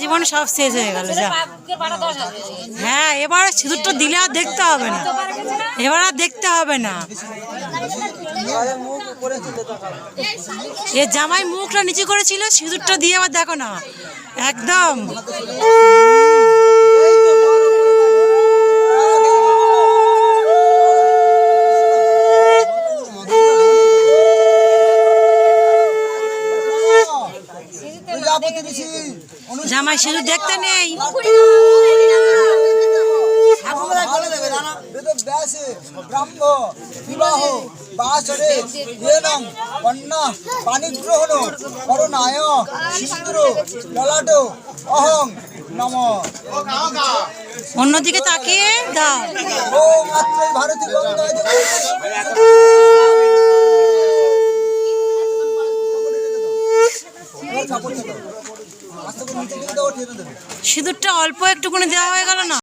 জীবনে সব শেষ হয়ে গেল। যা, হ্যাঁ, এবার সিঁদুরটা দিলে আর দেখতে হবে না, এবার আর দেখতে হবে না। এ জামাই মুখটা নিচু করেছিল, সিঁদুরটা দিয়ে আবার দেখো না, একদম জামাই সিঁদুর দেখতে নেই। বিবাহ বাসরে কন্যা পানিগ্রহণ করুণায় সিন্দুর ললাট অহং নম। অন্যদিকে তাকিয়ে দাও। ও মাত্র ভারতী গঙ্গা সিঁদুরটা অল্প একটুকুনি দেওয়া হয়ে গেল না।